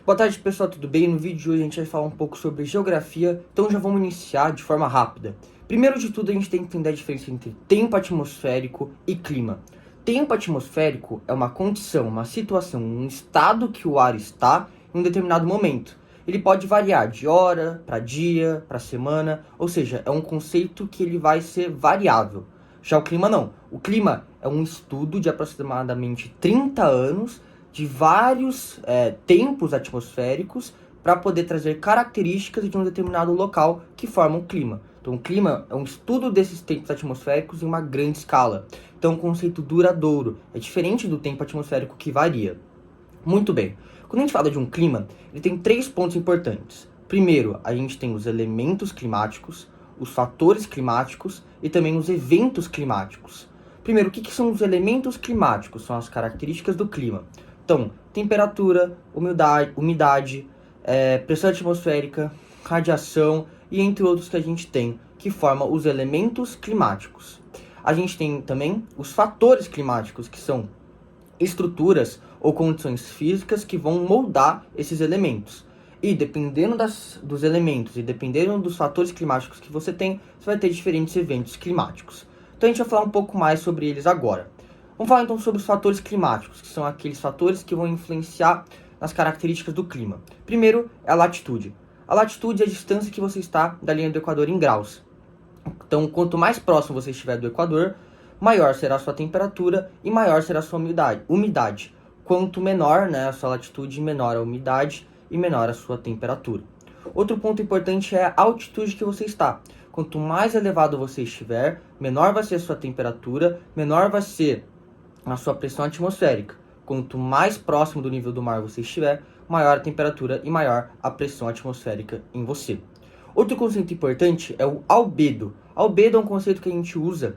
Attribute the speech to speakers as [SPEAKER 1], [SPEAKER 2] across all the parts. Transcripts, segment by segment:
[SPEAKER 1] Boa tarde, pessoal, tudo bem? No vídeo de hoje a gente vai falar um pouco sobre geografia, então já vamos iniciar de forma rápida. Primeiro de tudo, a gente tem que entender a diferença entre tempo atmosférico e clima. Tempo atmosférico é uma condição, uma situação, um estado que o ar está em um determinado momento. Ele pode variar de hora para dia, para semana, ou seja, é um conceito que ele vai ser variável. Já o clima não. O clima é um estudo de aproximadamente 30 anos de vários tempos atmosféricos para poder trazer características de um determinado local que formam o clima. Então, o clima é um estudo desses tempos atmosféricos em uma grande escala. Então, é um conceito duradouro. É diferente do tempo atmosférico que varia. Muito bem. Quando a gente fala de um clima, ele tem 3 pontos importantes. Primeiro, a gente tem os elementos climáticos, os fatores climáticos e também os eventos climáticos. Primeiro, o que são os elementos climáticos? São as características do clima. Então, temperatura, umidade, pressão atmosférica, radiação e entre outros que a gente tem, que formam os elementos climáticos. A gente tem também os fatores climáticos, que são estruturas ou condições físicas que vão moldar esses elementos. E dependendo dos elementos e dependendo dos fatores climáticos que você tem, você vai ter diferentes eventos climáticos. Então a gente vai falar um pouco mais sobre eles agora. Vamos falar então sobre os fatores climáticos, que são aqueles fatores que vão influenciar nas características do clima. Primeiro é a latitude. A latitude é a distância que você está da linha do Equador em graus. Então, quanto mais próximo você estiver do Equador, maior será a sua temperatura e maior será a sua umidade. Quanto menor, a sua latitude, menor a umidade e menor a sua temperatura. Outro ponto importante é a altitude que você está. Quanto mais elevado você estiver, menor vai ser a sua temperatura, menor vai ser a sua pressão atmosférica. Quanto mais próximo do nível do mar você estiver, maior a temperatura e maior a pressão atmosférica em você. Outro conceito importante é o albedo. Albedo é um conceito que a gente usa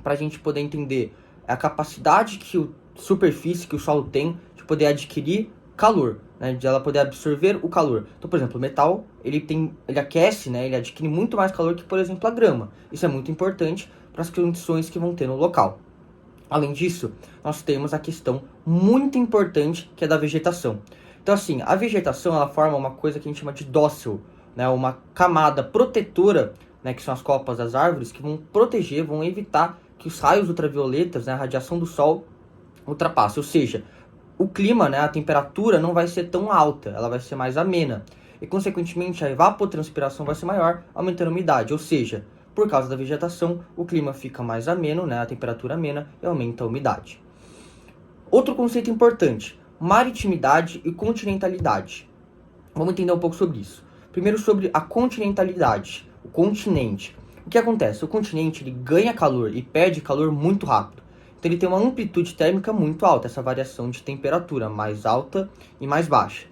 [SPEAKER 1] para a gente poder entender a capacidade que a superfície, que o solo tem de poder adquirir calor, de ela poder absorver o calor. Então, por exemplo, o metal, ele aquece, ele adquire muito mais calor que, por exemplo, a grama. Isso é muito importante para as condições que vão ter no local. Além disso, nós temos a questão muito importante que é da vegetação. Então, assim, a vegetação ela forma uma coisa que a gente chama de dócil, uma camada protetora, que são as copas das árvores, que vão proteger, vão evitar que os raios ultravioletas, a radiação do sol, ultrapasse. Ou seja, o clima, a temperatura não vai ser tão alta, ela vai ser mais amena. E, consequentemente, a evapotranspiração vai ser maior, aumentando a umidade. Ou seja, por causa da vegetação, o clima fica mais ameno, a temperatura amena e aumenta a umidade. Outro conceito importante, maritimidade e continentalidade. Vamos entender um pouco sobre isso. Primeiro sobre a continentalidade, o continente. O que acontece? O continente ele ganha calor e perde calor muito rápido. Então ele tem uma amplitude térmica muito alta, essa variação de temperatura mais alta e mais baixa.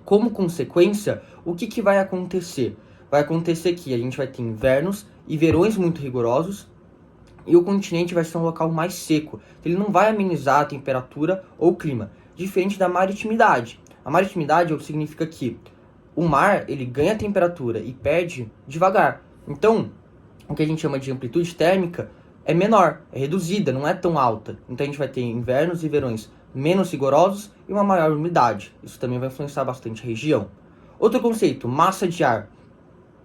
[SPEAKER 1] Como consequência, o que vai acontecer? Vai acontecer que a gente vai ter invernos e verões muito rigorosos e o continente vai ser um local mais seco. Ele não vai amenizar a temperatura ou o clima, diferente da maritimidade. A maritimidade significa que o mar ele ganha temperatura e perde devagar. Então, o que a gente chama de amplitude térmica é menor, é reduzida, não é tão alta. Então a gente vai ter invernos e verões menos rigorosos e uma maior umidade. Isso também vai influenciar bastante a região. Outro conceito, massa de ar.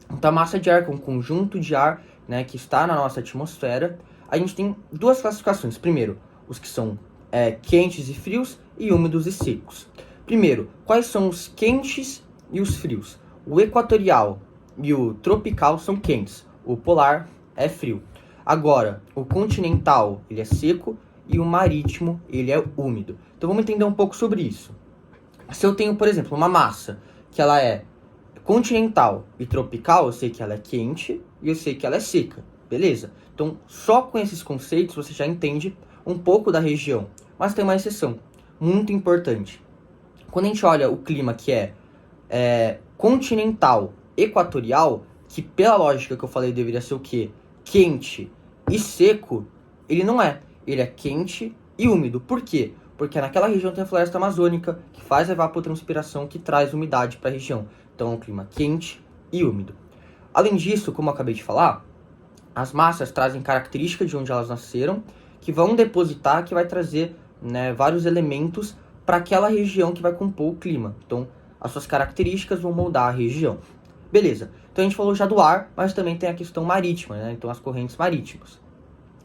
[SPEAKER 1] Então, a massa de ar, que é um conjunto de ar que está na nossa atmosfera, a gente tem duas classificações. Primeiro, os que são quentes e frios e úmidos e secos. Primeiro, quais são os quentes e os frios? O equatorial e o tropical são quentes, o polar é frio. Agora, o continental ele é seco e o marítimo ele é úmido. Então, vamos entender um pouco sobre isso. Se eu tenho, por exemplo, uma massa que ela é continental e tropical, eu sei que ela é quente e eu sei que ela é seca, beleza? Então, só com esses conceitos você já entende um pouco da região. Mas tem uma exceção, muito importante. Quando a gente olha o clima que é continental, equatorial, que pela lógica que eu falei deveria ser o quê? Quente e seco, ele não é. Ele é quente e úmido. Por quê? Porque naquela região tem a floresta amazônica, que faz a evapotranspiração, que traz umidade para a região. Então é um clima quente e úmido. Além disso, como eu acabei de falar, as massas trazem características de onde elas nasceram, que vão depositar, que vai trazer vários elementos para aquela região que vai compor o clima. Então, as suas características vão moldar a região. Beleza. Então, a gente falou já do ar, mas também tem a questão marítima, né? Então, as correntes marítimas.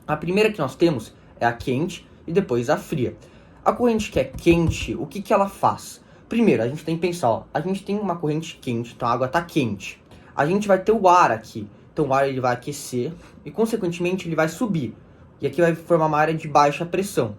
[SPEAKER 1] A primeira que nós temos é a quente e depois a fria. A corrente que é quente, o que ela faz? Primeiro, a gente tem que pensar, ó, a gente tem uma corrente quente, então a água está quente. A gente vai ter o ar aqui, então o ar ele vai aquecer e, consequentemente, ele vai subir. E aqui vai formar uma área de baixa pressão.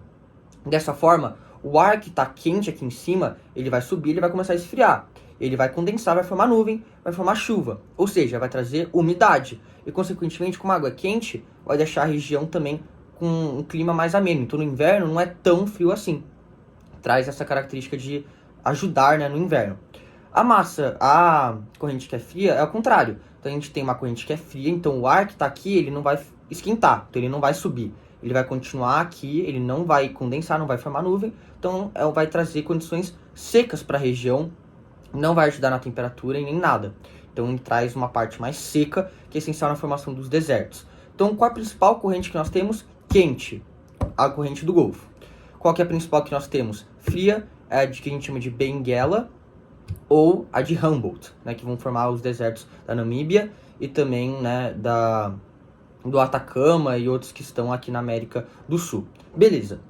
[SPEAKER 1] Dessa forma, o ar que está quente aqui em cima, ele vai subir, ele vai começar a esfriar. Ele vai condensar, vai formar nuvem, vai formar chuva. Ou seja, vai trazer umidade. E, consequentemente, como a água é quente, vai deixar a região também com um clima mais ameno. Então, no inverno, não é tão frio assim. Traz essa característica de ajudar, né, no inverno. A corrente que é fria é o contrário. Então, a gente tem uma corrente que é fria, então o ar que está aqui, ele não vai esquentar. Então, ele não vai subir. Ele vai continuar aqui, ele não vai condensar, não vai formar nuvem. Então, vai trazer condições secas para a região, não vai ajudar na temperatura e nem nada. Então, ele traz uma parte mais seca, que é essencial na formação dos desertos. Então, qual é a principal corrente que nós temos? Quente, a corrente do Golfo. Qual que é a principal que nós temos? Fria, é a que a gente chama de Benguela, ou a de Humboldt, né, que vão formar os desertos da Namíbia e também, né, do Atacama e outros que estão aqui na América do Sul. Beleza.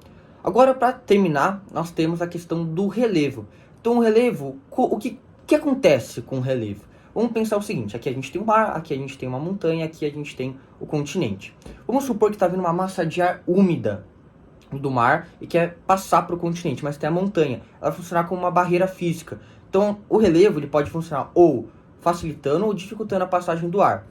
[SPEAKER 1] Agora, para terminar, nós temos a questão do relevo. Então, o relevo, o que acontece com o relevo? Vamos pensar o seguinte, aqui a gente tem o mar, aqui a gente tem uma montanha, aqui a gente tem o continente. Vamos supor que está vindo uma massa de ar úmida do mar e quer passar para o continente, mas tem a montanha. Ela vai funcionar como uma barreira física. Então, o relevo ele pode funcionar ou facilitando ou dificultando a passagem do ar.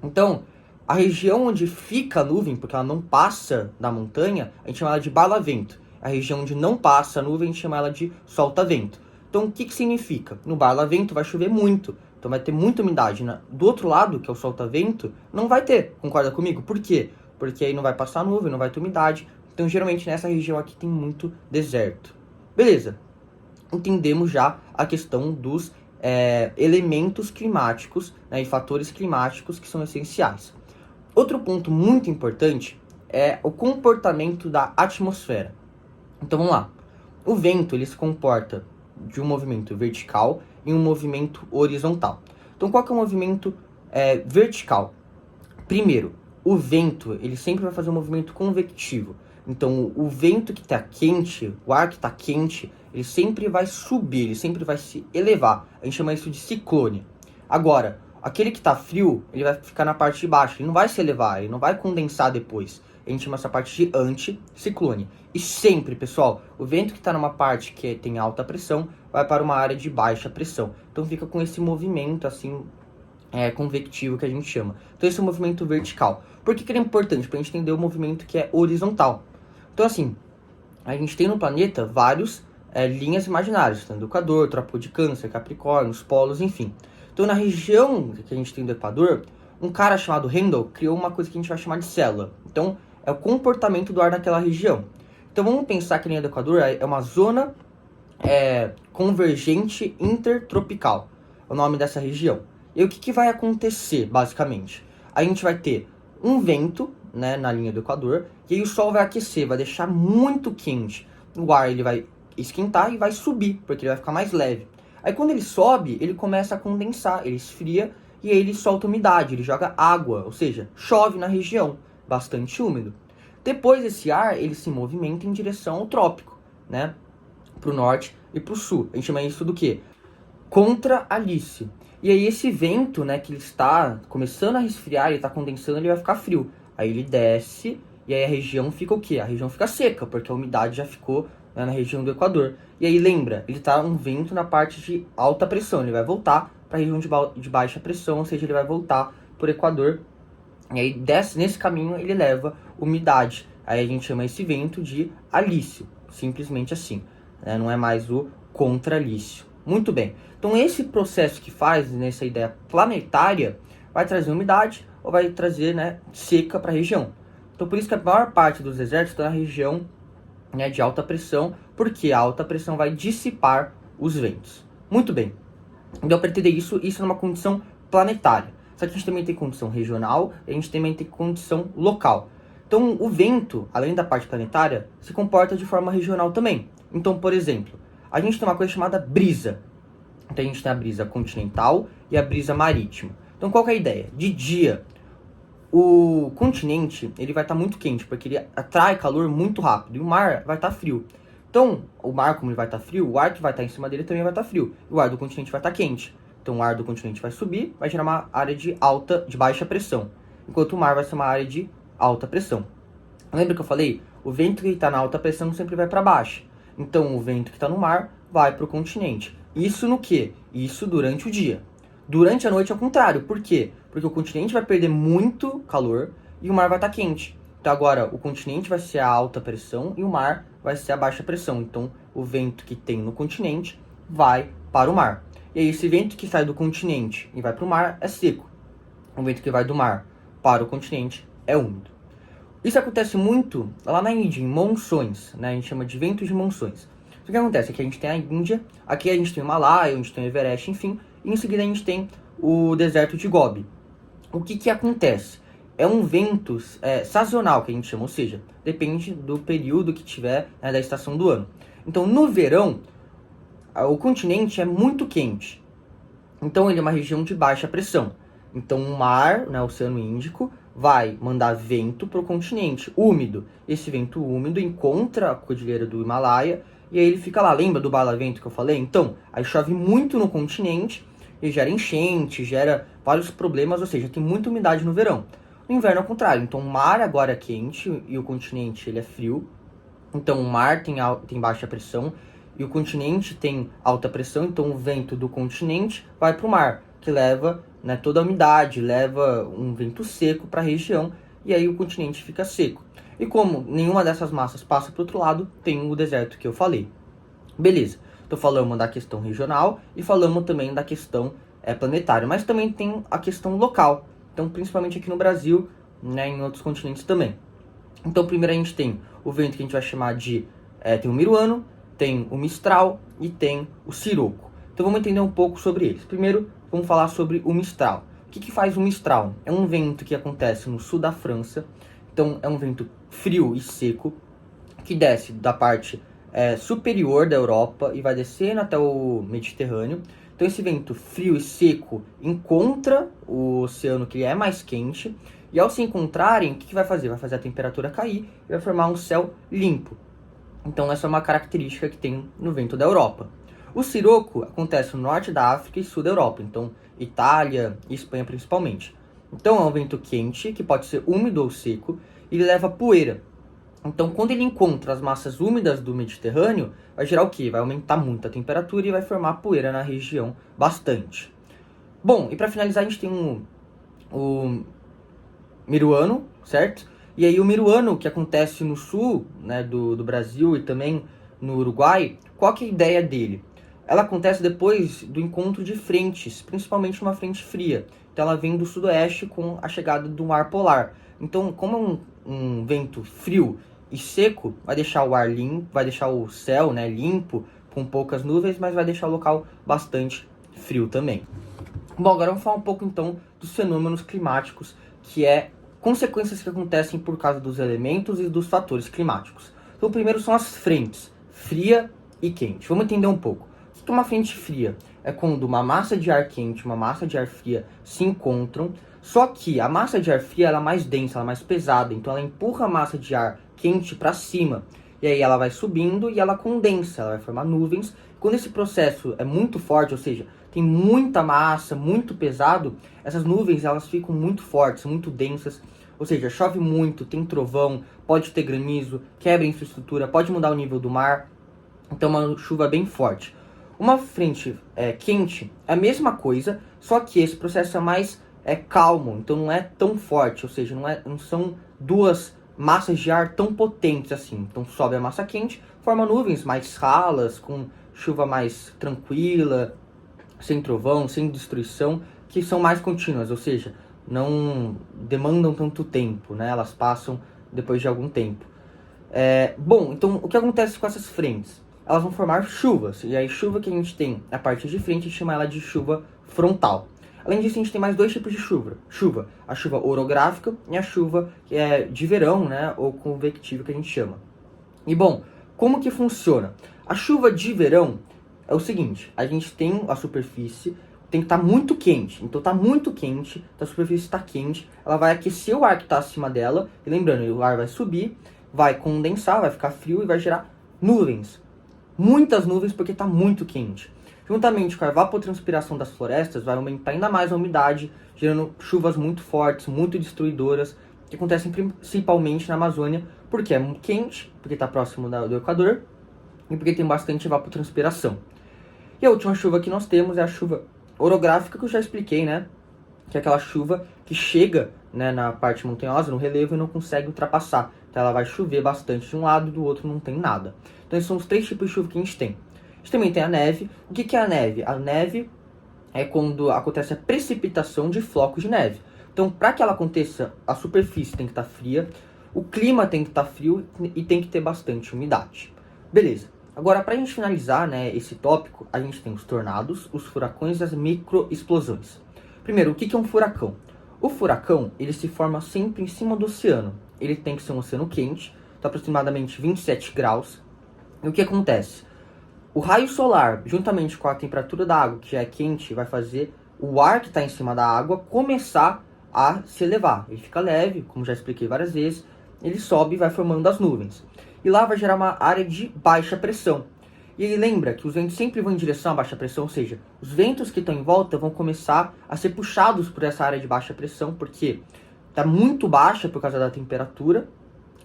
[SPEAKER 1] Então, a região onde fica a nuvem, porque ela não passa da montanha, a gente chama ela de bala-vento. A região onde não passa a nuvem, a gente chama ela de solta-vento. Então, o que significa? No bala-vento vai chover muito, então vai ter muita umidade. Do outro lado, que é o solta-vento, não vai ter, concorda comigo? Por quê? Porque aí não vai passar nuvem, não vai ter umidade. Então, geralmente, nessa região aqui tem muito deserto. Beleza. Entendemos já a questão dos elementos climáticos, né, e fatores climáticos que são essenciais. Outro ponto muito importante é o comportamento da atmosfera. Então vamos lá. O vento ele se comporta de um movimento vertical e um movimento horizontal. Então qual que é o movimento vertical? Primeiro, o vento ele sempre vai fazer um movimento convectivo. Então o vento que está quente, o ar que está quente, ele sempre vai subir, ele sempre vai se elevar. A gente chama isso de ciclone. Agora, aquele que está frio, ele vai ficar na parte de baixo, ele não vai se elevar, ele não vai condensar depois. A gente chama essa parte de anticiclone. E sempre, pessoal, o vento que está numa parte que tem alta pressão, vai para uma área de baixa pressão. Então fica com esse movimento, assim, convectivo que a gente chama. Então esse é o movimento vertical. Por que ele é importante? Para a gente entender o movimento que é horizontal. Então assim, a gente tem no planeta vários linhas imaginárias, tanto do Equador, Trópico de Câncer, Capricórnio, os polos, enfim. Então, na região que a gente tem do Equador, um cara chamado Handel criou uma coisa que a gente vai chamar de célula. Então, é o comportamento do ar naquela região. Então, vamos pensar que a linha do Equador é uma zona convergente intertropical. É o nome dessa região. E o que vai acontecer, basicamente? A gente vai ter um vento, né, na linha do Equador, e aí o sol vai aquecer, vai deixar muito quente. O ar ele vai esquentar e vai subir, porque ele vai ficar mais leve. Aí quando ele sobe, ele começa a condensar, ele esfria e aí ele solta umidade, ele joga água, ou seja, chove na região, bastante úmido. Depois esse ar, ele se movimenta em direção ao trópico, né? Para o norte e para o sul. A gente chama isso do quê? Contra-alício. E aí esse vento, né, que ele está começando a resfriar, ele está condensando, ele vai ficar frio. Aí ele desce e aí a região fica o quê? A região fica seca, porque a umidade já ficou, né, na região do Equador. E aí lembra, ele está um vento na parte de alta pressão, ele vai voltar para a região de baixa pressão, ou seja, ele vai voltar para o Equador. E aí nesse caminho ele leva umidade. Aí a gente chama esse vento de alício, simplesmente assim, né? Não é mais o contra-alício. Muito bem, então esse processo que faz nessa ideia planetária vai trazer umidade ou vai trazer, né, seca para a região. Então por isso que a maior parte dos desertos está na região, né, de alta pressão, porque a alta pressão vai dissipar os ventos. Muito bem, então para entender isso numa condição planetária. Só que a gente também tem condição regional e a gente também tem condição local. Então, o vento, além da parte planetária, se comporta de forma regional também. Então, por exemplo, a gente tem uma coisa chamada brisa. Então, a gente tem a brisa continental e a brisa marítima. Então, qual que é a ideia? De dia, o continente ele vai estar muito quente, porque ele atrai calor muito rápido, e o mar vai estar frio. Então, o mar, como ele vai estar frio, o ar que vai estar em cima dele também vai estar frio. E o ar do continente vai estar quente. Então, o ar do continente vai subir, vai gerar uma área de baixa pressão. Enquanto o mar vai ser uma área de alta pressão. Lembra que eu falei? O vento que está na alta pressão sempre vai para baixo. Então, o vento que está no mar vai para o continente. Isso no quê? Isso durante o dia. Durante a noite é o contrário. Por quê? Porque o continente vai perder muito calor e o mar vai estar quente. Então, agora, o continente vai ser a alta pressão e o mar vai ser a baixa pressão. Então, o vento que tem no continente vai para o mar. E aí, esse vento que sai do continente e vai para o mar é seco. O vento que vai do mar para o continente é úmido. Isso acontece muito lá na Índia, em monções, né? A gente chama de ventos de monções. O que acontece é que a gente tem a Índia, aqui a gente tem o Himalaia, onde tem o Everest, enfim, e em seguida a gente tem o deserto de Gobi. O que acontece? É um vento sazonal, que a gente chama, ou seja, depende do período que tiver, né, da estação do ano. Então, no verão, o continente é muito quente. Então, ele é uma região de baixa pressão. Então, o mar, né, o Oceano Índico, vai mandar vento para o continente úmido. Esse vento úmido encontra a cordilheira do Himalaia e aí ele fica lá. Lembra do bala-vento que eu falei? Então, aí chove muito no continente e gera enchente, gera vários problemas, ou seja, tem muita umidade no verão. No inverno é o contrário. Então, o mar agora é quente e o continente ele é frio. Então, o mar tem baixa pressão e o continente tem alta pressão. Então, o vento do continente vai para o mar, que leva, né, toda a umidade, leva um vento seco para a região e aí o continente fica seco. E como nenhuma dessas massas passa para o outro lado, tem o deserto que eu falei. Beleza, então falamos da questão regional e falamos também da questão planetária, mas também tem a questão local. Então, principalmente aqui no Brasil, né, em outros continentes também. Então, primeiro a gente tem o vento que a gente vai chamar de... tem o Miruano, tem o Mistral e tem o Siroco. Então, vamos entender um pouco sobre eles. Primeiro, vamos falar sobre o Mistral. O que faz o Mistral? É um vento que acontece no sul da França. Então, é um vento frio e seco, que desce da parte superior da Europa e vai descendo até o Mediterrâneo. Então, esse vento frio e seco encontra o oceano que é mais quente. E ao se encontrarem, o que vai fazer? Vai fazer a temperatura cair e vai formar um céu limpo. Então, essa é uma característica que tem no vento da Europa. O Siroco acontece no norte da África e sul da Europa, então Itália e Espanha principalmente. Então é um vento quente, que pode ser úmido ou seco, e ele leva poeira. Então quando ele encontra as massas úmidas do Mediterrâneo, vai gerar o quê? Vai aumentar muito a temperatura e vai formar poeira na região bastante. Bom, e para finalizar a gente tem o Miruano, certo? E aí o Miruano, que acontece no sul, né, do Brasil e também no Uruguai, qual que é a ideia dele? Ela acontece depois do encontro de frentes, principalmente uma frente fria. Então ela vem do sudoeste com a chegada do ar polar. Então, como é um vento frio e seco, vai deixar o ar limpo, vai deixar o céu, né, limpo, com poucas nuvens, mas vai deixar o local bastante frio também. Bom, agora vamos falar um pouco então dos fenômenos climáticos, que é consequências que acontecem por causa dos elementos e dos fatores climáticos. Então, o primeiro são as frentes, fria e quente. Vamos entender um pouco. O que é uma frente fria? É quando uma massa de ar quente e uma massa de ar fria se encontram, só que a massa de ar fria ela é mais densa, ela é mais pesada, então ela empurra a massa de ar quente para cima. E aí ela vai subindo e ela condensa, ela vai formar nuvens. Quando esse processo é muito forte, ou seja, tem muita massa, muito pesado, essas nuvens elas ficam muito fortes, muito densas. Ou seja, chove muito, tem trovão, pode ter granizo, quebra a infraestrutura, pode mudar o nível do mar. Então é uma chuva bem forte. Uma frente quente é a mesma coisa, só que esse processo é mais calmo, então não é tão forte, ou seja, não são duas massas de ar tão potentes assim. Então sobe a massa quente, forma nuvens mais ralas, com chuva mais tranquila, sem trovão, sem destruição, que são mais contínuas, ou seja, não demandam tanto tempo, né? Elas passam depois de algum tempo. Bom, então o que acontece com essas frentes? Elas vão formar chuvas, e aí chuva que a gente tem a parte de frente, a gente chama ela de chuva frontal. Além disso, a gente tem mais dois tipos de chuva. A chuva orográfica e a chuva que é de verão, né, ou convectiva, que a gente chama. E bom, como que funciona? A chuva de verão é o seguinte, a gente tem a superfície, tem que estar muito quente. Então tá muito quente, então a superfície está quente, ela vai aquecer o ar que está acima dela, e lembrando, o ar vai subir, vai condensar, vai ficar frio e vai gerar nuvens. Muitas nuvens porque está muito quente. Juntamente com a evapotranspiração das florestas, vai aumentar ainda mais a umidade, gerando chuvas muito fortes, muito destruidoras, que acontecem principalmente na Amazônia, porque é quente, porque está próximo do Equador, e porque tem bastante evapotranspiração. E a última chuva que nós temos é a chuva orográfica, que eu já expliquei, né? Que é aquela chuva que chega, né, na parte montanhosa, no relevo, e não consegue ultrapassar. Então ela vai chover bastante de um lado e do outro não tem nada. Então esses são os três tipos de chuva que a gente tem. A gente também tem a neve. O que é a neve? A neve é quando acontece a precipitação de flocos de neve. Então, para que ela aconteça, a superfície tem que estar fria, o clima tem que estar frio e tem que ter bastante umidade. Beleza. Agora, para a gente finalizar, né, esse tópico, a gente tem os tornados, os furacões e as microexplosões. Primeiro, o que é um furacão? O furacão, ele se forma sempre em cima do oceano. Ele tem que ser um oceano quente, está aproximadamente 27 graus. E o que acontece? O raio solar, juntamente com a temperatura da água, que já é quente, vai fazer o ar que está em cima da água começar a se elevar. Ele fica leve, como já expliquei várias vezes, ele sobe e vai formando as nuvens. E lá vai gerar uma área de baixa pressão. E ele lembra que os ventos sempre vão em direção à baixa pressão, ou seja, os ventos que estão em volta vão começar a ser puxados por essa área de baixa pressão, porque está muito baixa por causa da temperatura,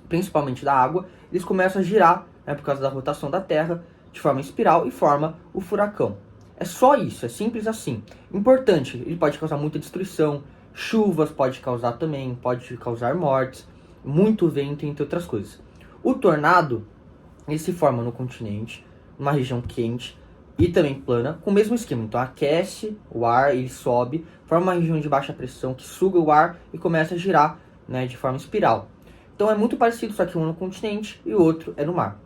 [SPEAKER 1] principalmente da água, eles começam a girar, né, por causa da rotação da Terra, de forma espiral e forma o furacão. É só isso, é simples assim. Importante, ele pode causar muita destruição, chuvas pode causar também, pode causar mortes, muito vento, entre outras coisas. O tornado, ele se forma no continente, numa região quente e também plana, com o mesmo esquema. Então aquece o ar, ele sobe, forma uma região de baixa pressão que suga o ar e começa a girar, né, de forma espiral. Então é muito parecido, só que um no continente e o outro é no mar.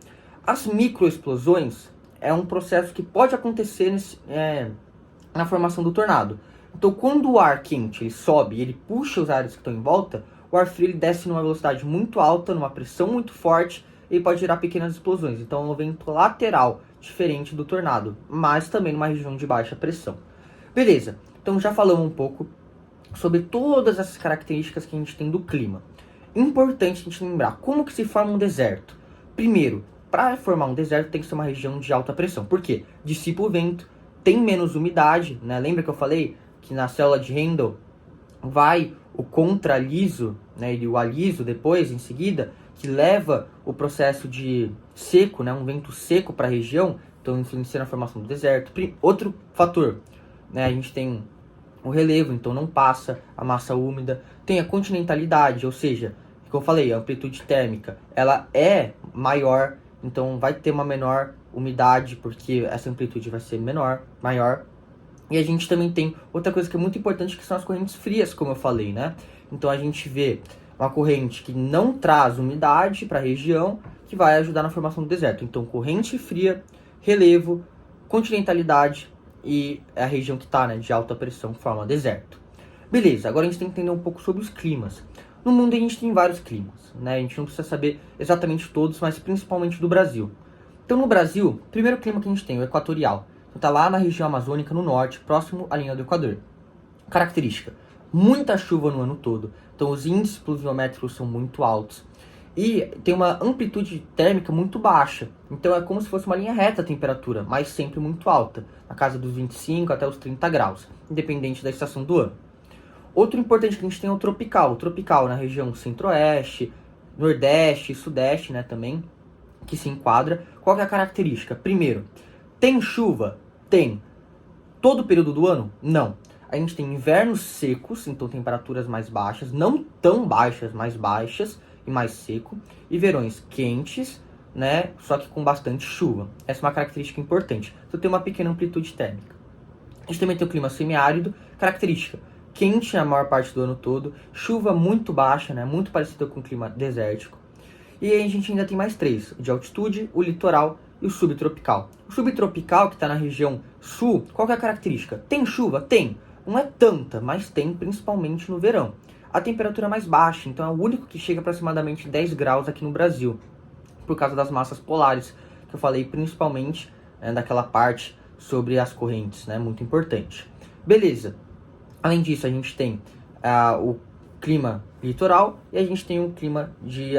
[SPEAKER 1] As microexplosões é um processo que pode acontecer na formação do tornado. Então quando o ar quente ele sobe e ele puxa os ares que estão em volta, o ar frio ele desce numa velocidade muito alta, numa pressão muito forte, e pode gerar pequenas explosões. Então é um vento lateral, diferente do tornado, mas também numa região de baixa pressão. Beleza, então já falamos um pouco sobre todas essas características que a gente tem do clima. Importante a gente lembrar como que se forma um deserto. Primeiro, para formar um deserto tem que ser uma região de alta pressão. Por quê? Dissipa o vento, tem menos umidade, né? Lembra que eu falei que na célula de Handel vai o contraliso, né, e o aliso depois, em seguida, que leva o processo de seco, né, um vento seco para a região, então influencia na formação do deserto. Outro fator, né, a gente tem o relevo, então não passa a massa úmida. Tem a continentalidade, ou seja, como eu falei, a amplitude térmica, ela é maior, então vai ter uma menor umidade, porque essa amplitude vai ser maior. E a gente também tem outra coisa que é muito importante, que são as correntes frias, como eu falei, né? Então a gente vê uma corrente que não traz umidade para a região, que vai ajudar na formação do deserto. Então corrente fria, relevo, continentalidade e a região que está, né, de alta pressão forma deserto. Beleza, agora a gente tem que entender um pouco sobre os climas. No mundo a gente tem vários climas, né? A gente não precisa saber exatamente todos, mas principalmente do Brasil. Então no Brasil, o primeiro clima que a gente tem, o equatorial. Está lá na região amazônica, no norte, próximo à linha do Equador. Característica: muita chuva no ano todo. Então os índices pluviométricos são muito altos. E tem uma amplitude térmica muito baixa. Então é como se fosse uma linha reta a temperatura, mas sempre muito alta. Na casa dos 25 até os 30 graus, independente da estação do ano. Outro importante que a gente tem é o tropical. O tropical na região centro-oeste, nordeste e sudeste, né, também, que se enquadra. Qual que é a característica? Primeiro, tem chuva? Tem. Todo o período do ano? Não. A gente tem invernos secos, então temperaturas mais baixas, não tão baixas, mais baixas e mais seco. E verões quentes, né, só que com bastante chuva. Essa é uma característica importante. Então tem uma pequena amplitude térmica. A gente também tem o clima semiárido, característica: quente a maior parte do ano todo, chuva muito baixa, né, muito parecida com o clima desértico. E aí a gente ainda tem mais três: o de altitude, o litoral e o subtropical. O subtropical, que está na região sul, qual que é a característica? Tem chuva? Tem, não é tanta, mas tem principalmente no verão. A temperatura é mais baixa, então é o único que chega aproximadamente 10 graus aqui no Brasil, por causa das massas polares, que eu falei principalmente daquela parte sobre as correntes, né? Muito importante. Beleza. Além disso, a gente tem o clima litoral e a gente tem o clima de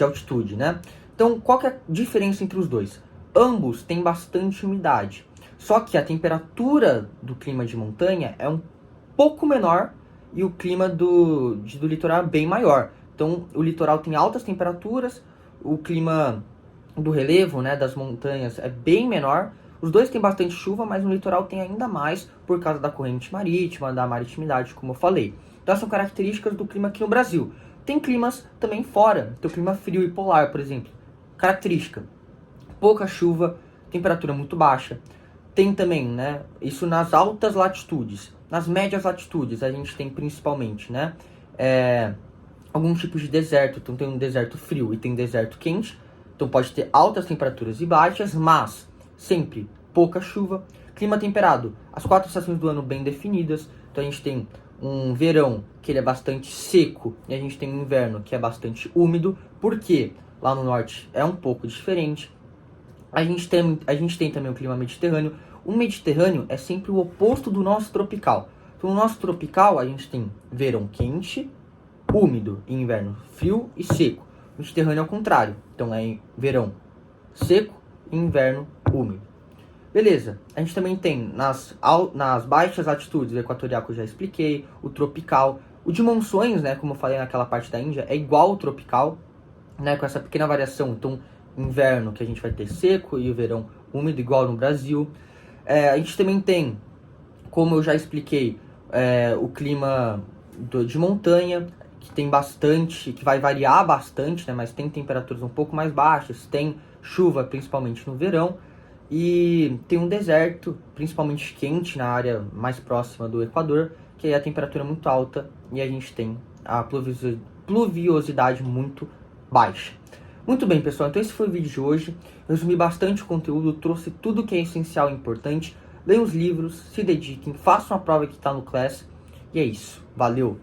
[SPEAKER 1] altitude, né? Então, qual que é a diferença entre os dois? Ambos têm bastante umidade, só que a temperatura do clima de montanha é um pouco menor e o clima do litoral é bem maior. Então, o litoral tem altas temperaturas, o clima do relevo, né, das montanhas é bem menor. Os dois têm bastante chuva, mas no litoral tem ainda mais por causa da corrente marítima, da maritimidade, como eu falei. Então, são características do clima aqui no Brasil. Tem climas também fora, tem o clima frio e polar, por exemplo. Característica: pouca chuva, temperatura muito baixa. Tem também, né, isso nas altas latitudes. Nas médias latitudes, a gente tem principalmente, né, alguns tipos de deserto. Então, tem um deserto frio e tem deserto quente. Então, pode ter altas temperaturas e baixas, mas sempre pouca chuva. Clima temperado, as 4 estações do ano bem definidas. Então, a gente tem um verão que ele é bastante seco e a gente tem um inverno que é bastante úmido, porque lá no norte é um pouco diferente. A gente tem também o clima mediterrâneo. O mediterrâneo é sempre o oposto do nosso tropical. Então, no nosso tropical, a gente tem verão quente, úmido, e inverno frio e seco. O mediterrâneo é o contrário. Então, é verão seco e inverno úmido. Beleza. A gente também tem nas baixas altitudes, o equatorial que eu já expliquei, o tropical. O de monções, né, como eu falei naquela parte da Índia, é igual ao tropical, né, com essa pequena variação. Então, inverno que a gente vai ter seco e o verão úmido, igual no Brasil. A gente também tem, como eu já expliquei, o clima de montanha, que tem bastante, que vai variar bastante, né, mas tem temperaturas um pouco mais baixas, tem chuva principalmente no verão, e tem um deserto, principalmente quente, na área mais próxima do Equador, que aí a temperatura é muito alta e a gente tem a pluviosidade muito baixa. Muito bem, pessoal, então esse foi o vídeo de hoje. Eu resumi bastante o conteúdo, trouxe tudo que é essencial e importante. Leiam os livros, se dediquem, façam a prova que está no Class. E é isso. Valeu!